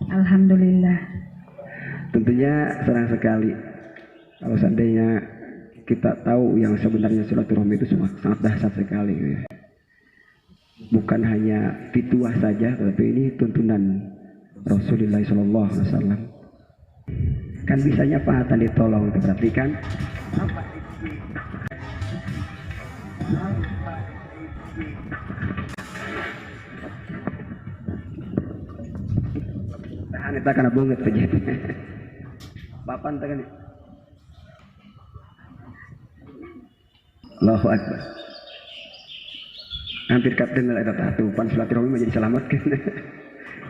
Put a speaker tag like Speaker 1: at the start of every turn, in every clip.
Speaker 1: Alhamdulillah.
Speaker 2: Tentunya senang sekali kalau seandainya kita tahu yang sebenarnya silaturahmi itu sangat dahsyat sekali. Bukan hanya fituah saja, tetapi ini tuntunan Rasulullah SAW. Kan bisanya Pak Hatan ditolong, diperhatikan. Tahan kita karena banget saja. Papan tekan. Allahu Akbar. Hampir kat dengar eta tah pan silaturahmi menjadi selamatkeun.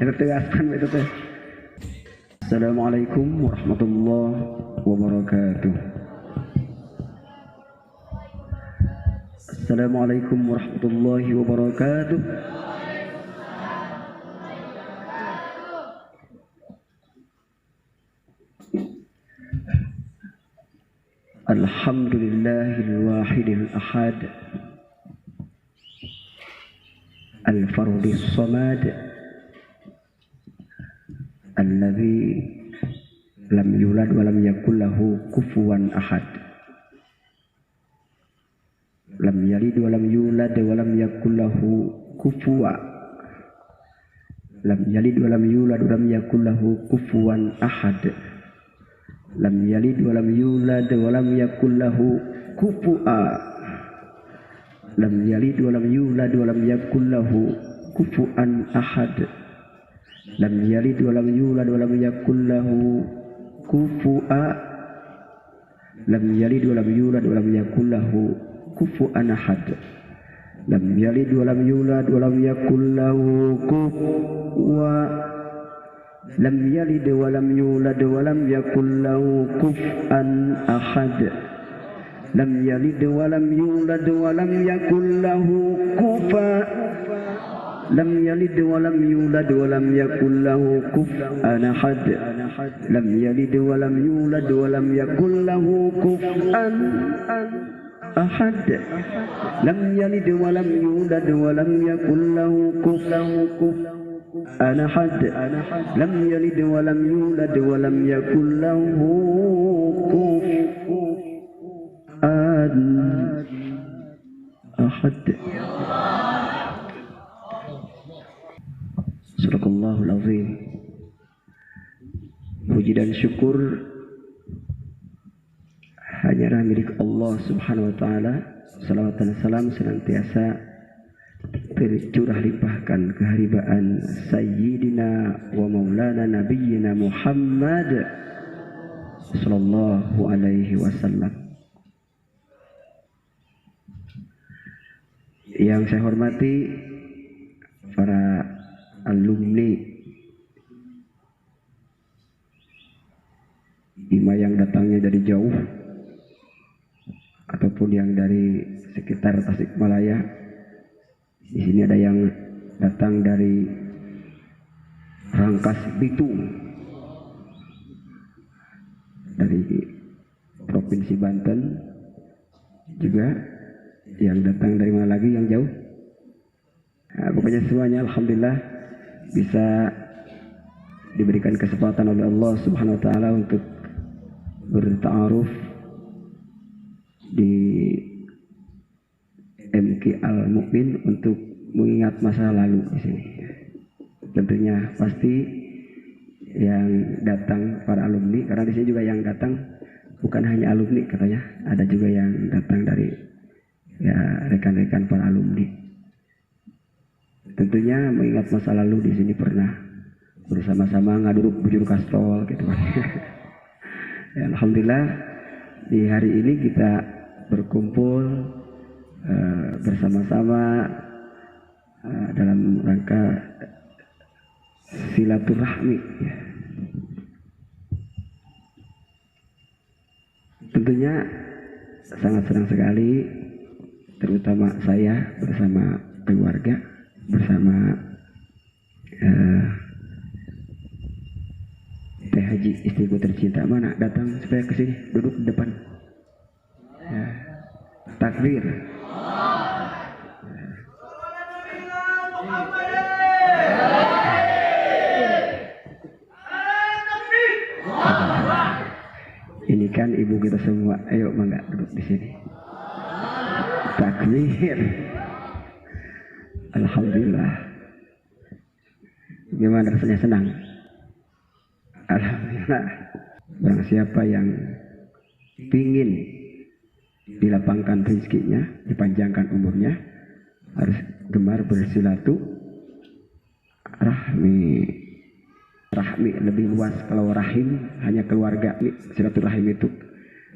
Speaker 2: Eta teh askan eta teh. Assalamualaikum warahmatullahi wabarakatuh. Assalamualaikum warahmatullahi wabarakatuh. Alhamdulillahil wahidil ahad al-fardis samad alladzi lam yulad wa lam yakul lahu kufuwan ahad. Lam yalid wa lam yulad wa lam yakul lahu kufuwa. Lam yalid wa lam yulad wa lam yakul lahu kufuwan ahad. Lam yalid wa lam yulad wa lam yakul lahu kufu'a. Lam yalid wa lam yulad wa lam yakul lahu kufu'an ahad. Lam yalid wa lam yulad wa lam yakul lahu kufu'a. Lam yalid wa lam yulad wa lam yakul lahu kufu'an ahad. Lam yalid wa lam yulad wa lam yakul lahu kufuwa. Lam yalid wa lam yulad wa lam yakul lahu kufuwan ahad. Lam yalid wa lam yulad wa lam yakul lahu kufuwan. Lam yalid wa lam yulad wa lam yakul lahu kufuwan ahad. Lam yalid wa lam yulad wa lam yakul lahu kufuwan ahad. Lam yalid wa lam yulad wa lam yakul lahu kufuwan ahad. Lam yalid wa lam yulad wa lam yakul lahu kufuwan ahad. Sadaqallahul azim. Puji dan syukur hanyalah milik Allah Subhanahu wa taala. Salawat dan salam senantiasa tercurah limpahkan keharibaan Sayyidina wa Maulana Nabiyyina Muhammad sallallahu alaihi wasallam. Yang saya hormati para alumni IMA yang datangnya dari jauh ataupun yang dari sekitar Tasikmalaya. Di sini ada yang datang dari Rangkas Bitung, dari Provinsi Banten, juga yang datang dari mana lagi yang jauh. Nah, pokoknya semuanya alhamdulillah bisa diberikan kesempatan oleh Allah Subhanahu wa taala untuk berta'aruf di MK Al-Mukmin untuk mengingat masa lalu di sini. Tentunya pasti yang datang para alumni, karena di sini juga yang datang bukan hanya alumni katanya, ada juga yang datang dari ya rekan-rekan para alumni. Tentunya mengingat masa lalu di sini pernah bersama-sama ngaduruk bujur kastrol gitu kan. Ya, alhamdulillah di hari ini kita berkumpul bersama-sama dalam rangka silaturahmi ya. Tentunya sangat senang sekali, terutama saya bersama keluarga, bersama Teh Haji istriku tercinta. Mana datang supaya kesini duduk di depan ya. Takbir. Kebaikan ibu kita semua. Ayo mangga duduk di sini. Takbir. Alhamdulillah. Gimana rasanya, senang? Alhamdulillah. Barang siapa yang ingin dilapangkan rezekinya, dipanjangkan umurnya, harus gemar bersilaturahmi. Rahmi lebih luas, kalau rahim hanya keluarga. Silaturahim itu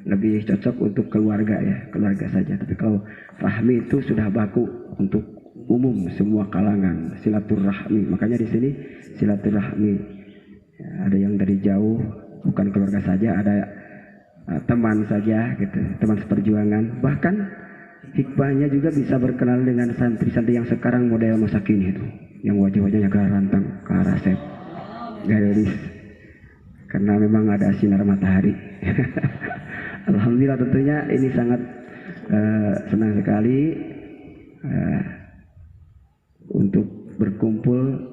Speaker 2: lebih cocok untuk keluarga ya, keluarga saja. Tapi kalau rahmi itu sudah baku untuk umum semua kalangan. Silaturahmi, makanya di sini silaturahmi. Ya, ada yang dari jauh, bukan keluarga saja, ada teman saja gitu, teman seperjuangan. Bahkan hikmahnya juga bisa berkenal dengan santri-santri yang sekarang model masa kini itu, yang wajah-wajahnya garantang, karasep, garis, karena memang ada sinar matahari. Alhamdulillah, tentunya ini sangat senang sekali untuk berkumpul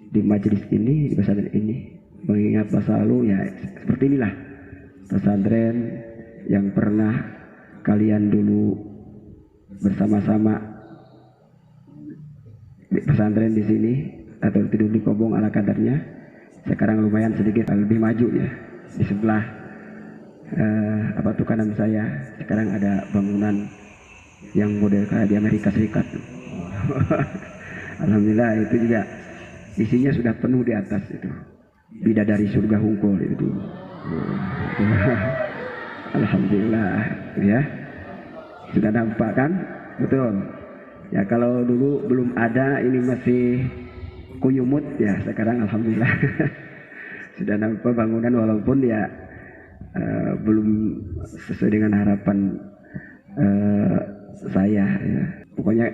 Speaker 2: di majelis ini, di pesantren ini, mengingat masa lalu ya seperti inilah pesantren yang pernah kalian dulu bersama-sama di pesantren di sini atau tidur di kobong ala kadarnya. Sekarang lumayan sedikit lebih maju ya. Di sebelah kanan saya sekarang ada bangunan yang model kayak di Amerika Serikat. Alhamdulillah, itu juga isinya sudah penuh di atas itu. Bidadari surga Hungkul itu dulu. Alhamdulillah ya. Sudah nampak kan? Betul. Ya, kalau dulu belum ada, ini masih kuyumut ya, sekarang alhamdulillah sudah nampak bangunan, walaupun ya belum sesuai dengan harapan saya ya. Pokoknya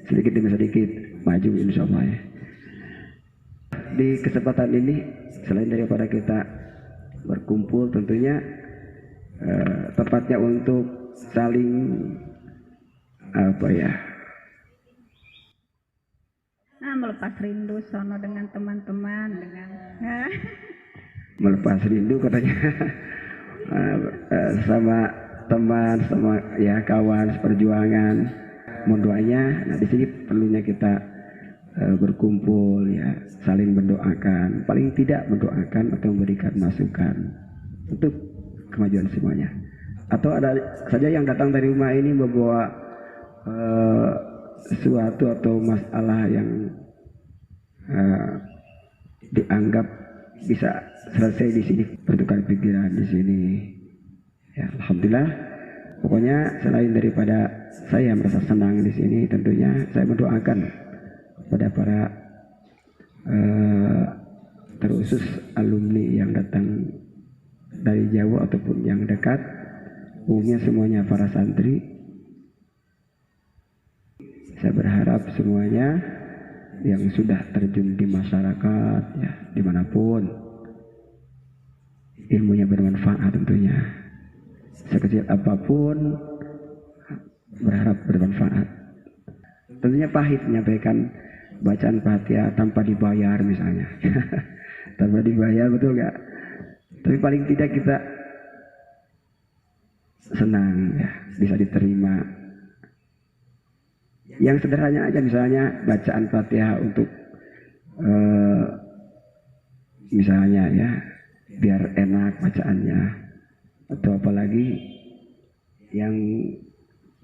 Speaker 2: sedikit demi sedikit maju insya Allah ya. Di kesempatan ini selain daripada kita berkumpul, tentunya tepatnya untuk saling
Speaker 1: melepas rindu sono dengan teman-teman, dengan
Speaker 2: melepas rindu katanya. Sama teman, sama ya kawan seperjuangan, mohon doanya. Nah, di sini perlunya kita berkumpul ya, saling mendoakan, paling tidak mendoakan atau memberikan masukan untuk kemajuan semuanya. Atau ada saja yang datang dari rumah ini membawa sesuatu atau masalah yang dianggap bisa selesai di sini, bertukar pikiran di sini. Ya, alhamdulillah. Pokoknya selain daripada saya merasa senang di sini, tentunya saya mendoakan kepada para terusus alumni yang datang dari jauh ataupun yang dekat, umumnya semuanya para santri. Saya berharap semuanya yang sudah terjun di masyarakat ya, dimanapun, ilmunya bermanfaat tentunya. Sekecil apapun berharap bermanfaat. Tentunya pahit menyampaikan bacaan Fatihah tanpa dibayar misalnya. Tanpa dibayar, betul gak? Tapi paling tidak kita senang ya, bisa diterima. Yang sederhana aja, misalnya bacaan Fatihah untuk misalnya ya, biar enak bacaannya, atau apalagi yang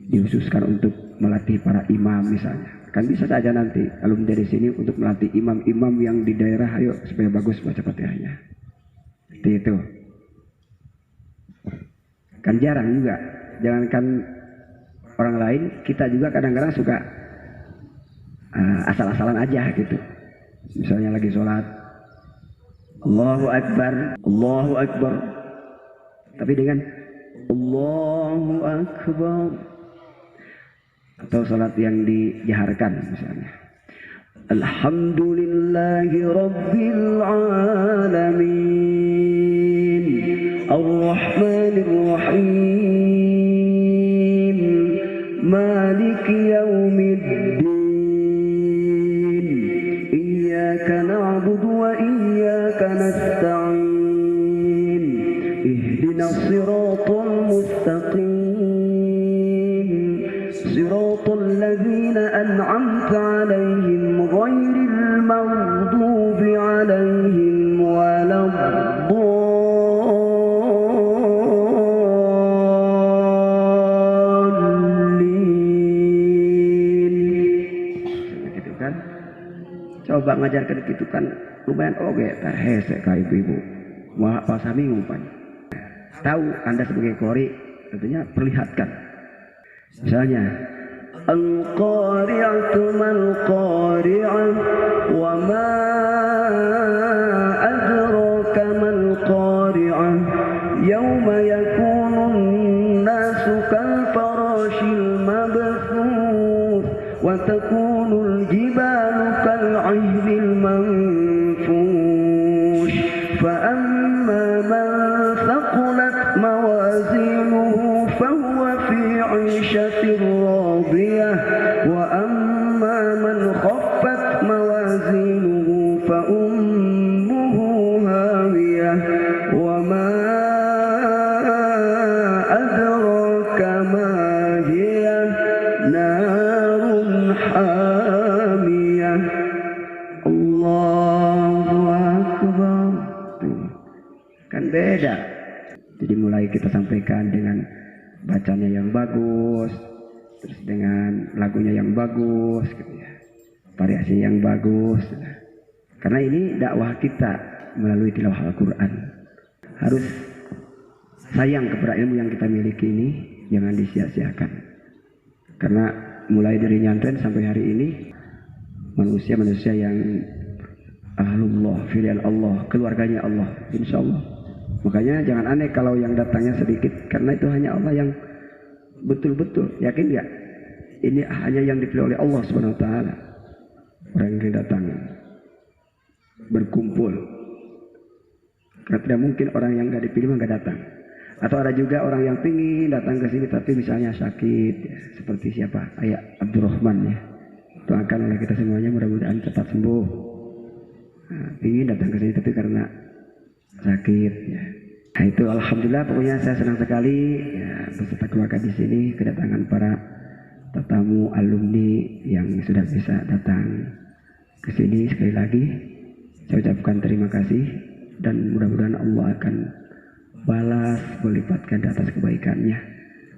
Speaker 2: dihususkan untuk melatih para imam misalnya, kan bisa saja nanti alumni dari sini untuk melatih imam-imam yang di daerah, ayo supaya bagus baca Fatihahnya. Seperti itu kan jarang juga, jangankan orang lain, kita juga kadang-kadang suka asal-asalan aja gitu. Misalnya lagi sholat, Allahu Akbar, Allahu Akbar, tapi dengan Allahu Akbar, atau sholat yang dijaharkan misalnya, Alhamdulillahi Rabbil Alamin, Ar-Rahmanir Rahim, Malik Yawmiddin, Iyyaka na'budu wa iyyaka nasta'in, ihdinas siratal mustaqim siratal ladzina an'amta 'alaihim ghairil maghdubi 'alaihim waladdallin. Begitu kan? Coba ngajarkan gitu kan lumayan oke, tah hese ka ibu-ibu. Mau pasami umpan. Tahu Anda sebagai qori, tentunya perlihatkan. Misalnya, al-qari'atu mal-qari'ah wa ma adraka mal-qari'ah yawma yakunun nasu kal-farashil mabthuth wa takunul jibalu kal-'ihnil manfush fa amma man thaqulat mawazinuhu fahuwa fi 'ishatin radiyah wa amma man khaffat mawazinuhu fa ummuhu hawiyah wa ma adraka ma hiya narun hamiyah. Allahu akbar. Tuh. Kan beda. Jadi mulai kita sampaikan dengan bacanya yang bagus, terus dengan lagunya yang bagus, gitu ya. Variasi yang bagus. Karena ini dakwah kita melalui tilawah Al-Quran. Harus sayang kepada ilmu yang kita miliki ini, jangan disia-siakan. Karena mulai dari nyantren sampai hari ini, manusia-manusia yang ahlullah, filial Allah, keluarganya Allah, insya Allah. Makanya jangan aneh kalau yang datangnya sedikit, karena itu hanya Allah yang betul-betul, yakin nggak? Ini hanya yang dipilih oleh Allah Subhanahu Wa Taala. Orang yang datang berkumpul, karena tidak mungkin orang yang nggak dipilih nggak datang. Atau ada juga orang yang pingin datang ke sini tapi misalnya sakit, ya. Seperti siapa? Ayah Abdurrahman ya. Doakan oleh kita semuanya mudah-mudahan cepat sembuh. Nah, pingin datang ke sini tapi karena sakit ya. Nah, itu alhamdulillah, pokoknya saya senang sekali ya, beserta keluarga di sini kedatangan para tetamu alumni yang sudah bisa datang ke sini. Sekali lagi saya ucapkan terima kasih dan mudah-mudahan Allah akan balas melipatkan di atas kebaikannya.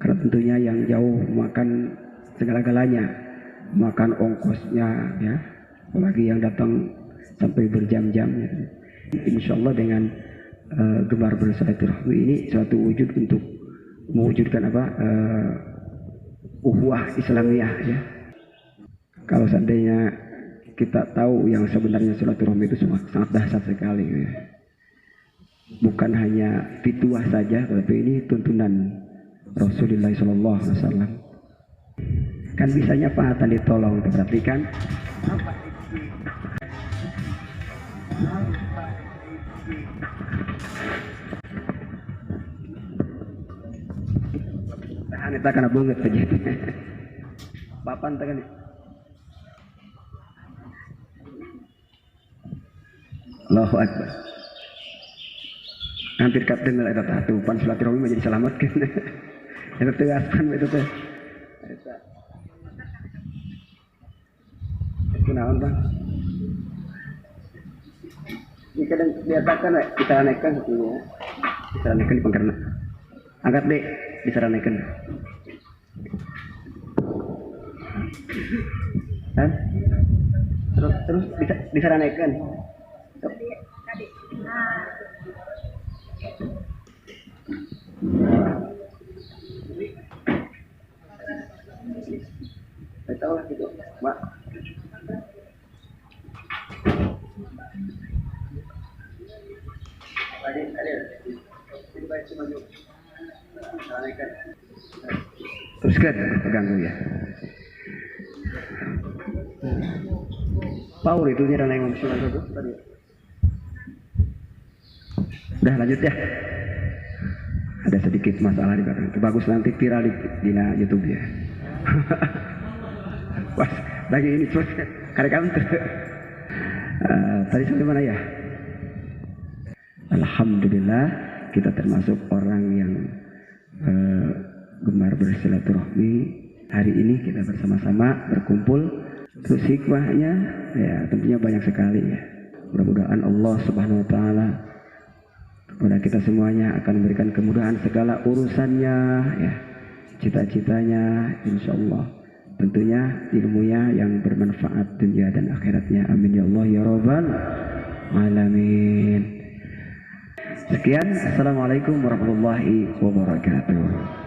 Speaker 2: Karena tentunya yang jauh makan segala-galanya, makan ongkosnya ya, apalagi yang datang sampai berjam-jam ya. Insya Allah dengan gemar bersilaturahmi ini suatu wujud untuk mewujudkan ukhuwah Islamiyah ya. Kalau seandainya kita tahu yang sebenarnya silaturahmi itu sangat dahsyat sekali ya. Bukan hanya fituah saja, tapi ini tuntunan Rasulullah SAW. Kan bisanya Pak Hatan ditolong, diperhatikan. Kita kena banget saja. Papan tekan. Allahu Akbar. Hampir kat dengar eta tatu pan silaturahmi menjadi selamatkeun. Eta teh aspan itu teh. Eta. Kunaon Bang? Ini kadang diatakan kita naikkan satunya. Kita naikkan di pangkarna. Angkat dek, disaranekan. Kan? Terus bisa disaranekan. Saya tahu lah gitu, Mbak. Teruskan, pegang dulu ya. Power itu dia yang ngomong dulu tadi. Udah lanjut ya. Ada sedikit masalah di belakang. Itu bagus nanti viral di YouTube ya. Wah, lagi ini terus karek kamu tadi sampai mana ya? Alhamdulillah kita termasuk orang yang gemar bersilaturahmi. Hari ini kita bersama-sama berkumpul. Terus hikmahnya ya tentunya banyak sekali ya. Mudah-mudahan Allah Subhanahu wa taala kepada kita semuanya akan memberikan kemudahan segala urusannya ya. Cita-citanya insyaallah tentunya ilmunya yang bermanfaat dunia dan akhiratnya. Amin ya Allah ya rabbal alamin. Sekian, assalamualaikum warahmatullahi wabarakatuh.